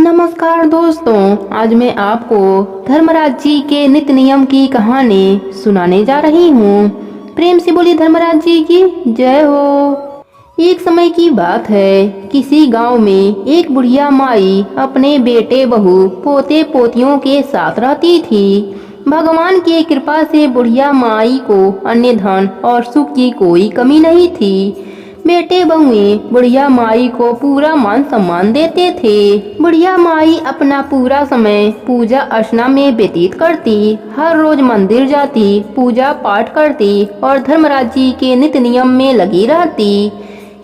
नमस्कार दोस्तों, आज मैं आपको धर्मराज जी के नित्य नियम की कहानी सुनाने जा रही हूँ। प्रेम से बोली धर्मराज जी की जय हो। एक समय की बात है, किसी गांव में एक बुढ़िया माई अपने बेटे बहू पोते पोतियों के साथ रहती थी। भगवान की कृपा से बुढ़िया माई को अन्य धन और सुख की कोई कमी नहीं थी। बेटे बहुएं बुढ़िया माई को पूरा मान सम्मान देते थे। बुढ़िया माई अपना पूरा समय पूजा अर्चना में व्यतीत करती, हर रोज मंदिर जाती, पूजा पाठ करती और धर्मराज जी के नित्य नियम में लगी रहती।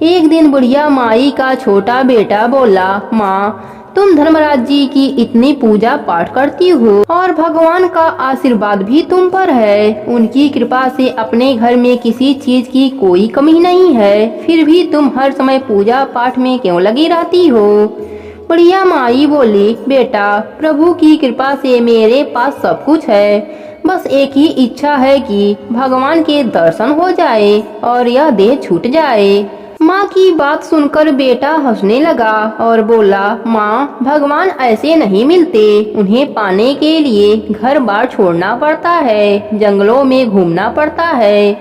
एक दिन बुढ़िया माई का छोटा बेटा बोला, माँ तुम धर्मराज जी की इतनी पूजा पाठ करती हो और भगवान का आशीर्वाद भी तुम पर है। उनकी कृपा से अपने घर में किसी चीज की कोई कमी नहीं है, फिर भी तुम हर समय पूजा पाठ में क्यों लगी रहती हो? बुढ़िया माई बोली, बेटा प्रभु की कृपा से मेरे पास सब कुछ है, बस एक ही इच्छा है कि भगवान के दर्शन हो जाए और यह देह छूट जाए। माँ की बात सुनकर बेटा हंसने लगा और बोला, माँ भगवान ऐसे नहीं मिलते, उन्हें पाने के लिए घर बार छोड़ना पड़ता है, जंगलों में घूमना पड़ता है,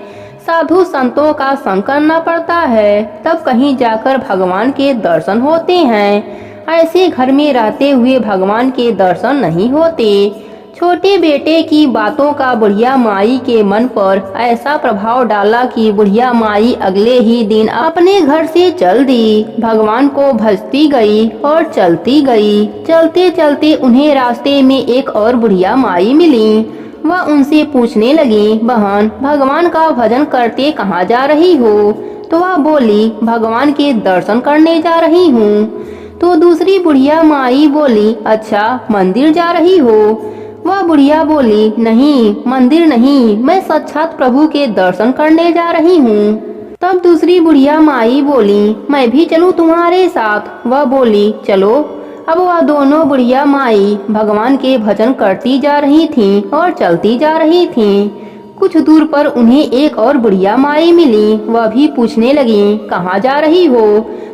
साधु संतों का संग करना पड़ता है, तब कहीं जाकर भगवान के दर्शन होते हैं। ऐसे घर में रहते हुए भगवान के दर्शन नहीं होते। छोटे बेटे की बातों का बुढ़िया माई के मन पर ऐसा प्रभाव डाला कि बुढ़िया माई अगले ही दिन अपने घर से चल दी। भगवान को भजती गई और चलती गई। चलते चलते उन्हें रास्ते में एक और बुढ़िया माई मिली। वह उनसे पूछने लगी, बहन भगवान का भजन करते कहाँ जा रही हो? तो वह बोली, भगवान के दर्शन करने जा रही हूँ। तो दूसरी बुढ़िया माई बोली, अच्छा मंदिर जा रही हो? वह बुढ़िया बोली, नहीं मंदिर नहीं, मैं साक्षात प्रभु के दर्शन करने जा रही हूँ। तब दूसरी बुढ़िया माई बोली, मैं भी चलूँ तुम्हारे साथ? वह बोली, चलो। अब वह दोनों बुढ़िया माई भगवान के भजन करती जा रही थीं और चलती जा रही थीं। कुछ दूर पर उन्हें एक और बुढ़िया माई मिली। वह भी पूछने लगी, कहाँ जा रही हो?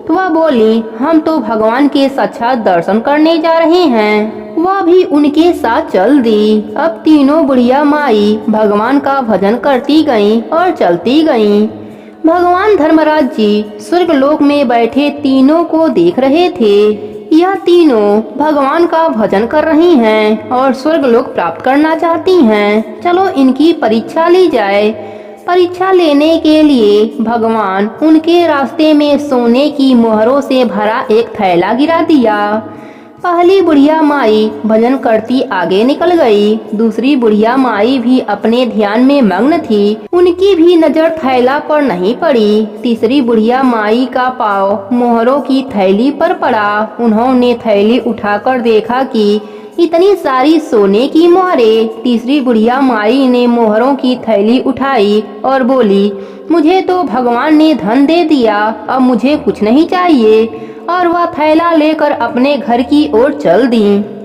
तो वह बोली, हम तो भगवान के साक्षात दर्शन करने जा रहे हैं। वह भी उनके साथ चल दी। अब तीनों बुढ़िया माई भगवान का भजन करती गईं और चलती गईं। भगवान धर्मराज जी स्वर्गलोक में बैठे तीनों को देख रहे थे। यह तीनों भगवान का भजन कर रही हैं और स्वर्गलोक प्राप्त करना चाहती हैं। चलो इनकी परीक्षा ली जाए। परीक्षा लेने के लिए भगवान उनके रास्ते में सोने की मोहरों से भरा एक थैला गिरा दिया। पहली बुढ़िया माई भजन करती आगे निकल गई। दूसरी बुढ़िया माई भी अपने ध्यान में मग्न थी, उनकी भी नजर थैला पर नहीं पड़ी। तीसरी बुढ़िया माई का पाँव मोहरों की थैली पर पड़ा। उन्होंने थैली उठाकर देखा कि इतनी सारी सोने की मोहरें। तीसरी बुढ़िया माई ने मोहरों की थैली उठाई और बोली, मुझे तो भगवान ने धन दे दिया, अब मुझे कुछ नहीं चाहिए। और वह थैला लेकर अपने घर की ओर चल दी।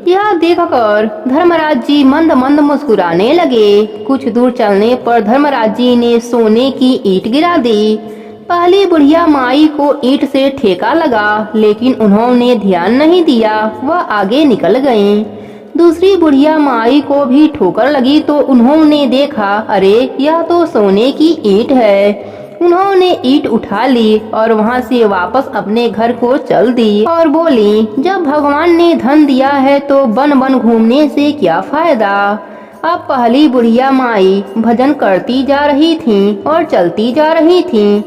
यह देखकर धर्मराज जी मंद मंद मुस्कुराने लगे। कुछ दूर चलने पर धर्मराज जी ने सोने की ईंट गिरा दी। पहली बुढ़िया माई को ईंट से ठेका लगा, लेकिन उन्होंने ध्यान नहीं दिया, वह आगे निकल गईं। दूसरी बुढ़िया माई को भी ठोकर लगी तो उन्होंने देखा, अरे यह तो सोने की ईंट है। उन्होंने ईंट उठा ली और वहां से वापस अपने घर को चल दी और बोली, जब भगवान ने धन दिया है तो बन बन घूमने से क्या फायदा। अब पहली बुढ़िया माई भजन करती जा रही थीं और चलती जा रही थीं,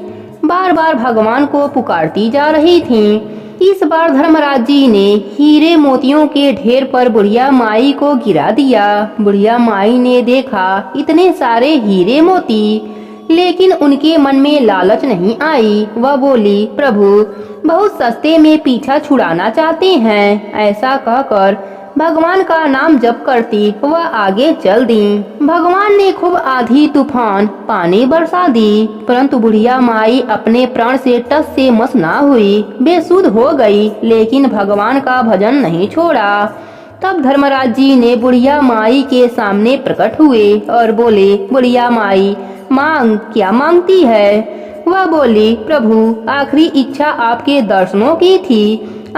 बार बार भगवान को पुकारती जा रही थीं। इस बार धर्मराज जी ने हीरे मोतियों के ढेर पर बुढ़िया माई को गिरा दिया। बुढ़िया माई ने देखा इतने सारे हीरे मोती, लेकिन उनके मन में लालच नहीं आई। वह बोली, प्रभु बहुत सस्ते में पीछा छुड़ाना चाहते हैं। ऐसा कहकर भगवान का नाम जप करती वह आगे चल दी। भगवान ने खूब आंधी तूफान पानी बरसा दी, परंतु बुढ़िया माई अपने प्राण से टस से मस ना हुई, बेसुध हो गई, लेकिन भगवान का भजन नहीं छोड़ा। तब धर्मराज जी ने बुढ़िया माई के सामने प्रकट हुए और बोले, बुढ़िया माई मांग, क्या मांगती है? वह बोली, प्रभु आखिरी इच्छा आपके दर्शनों की थी,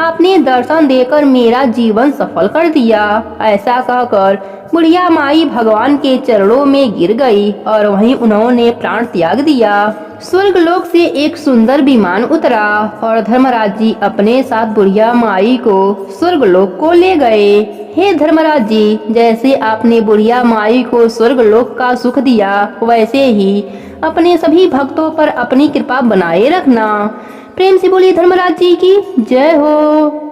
आपने दर्शन देकर मेरा जीवन सफल कर दिया। ऐसा कहकर बुढ़िया माई भगवान के चरणों में गिर गई और वहीं उन्होंने प्राण त्याग दिया। स्वर्ग लोक से एक सुंदर विमान उतरा और धर्मराज जी अपने साथ बुढ़िया माई को स्वर्ग लोक को ले गए। हे धर्मराज जी, जैसे आपने बुढ़िया माई को स्वर्ग लोक का सुख दिया, वैसे ही अपने सभी भक्तों पर अपनी कृपा बनाए रखना। प्रेम से बोलिए धर्मराज जी की जय हो।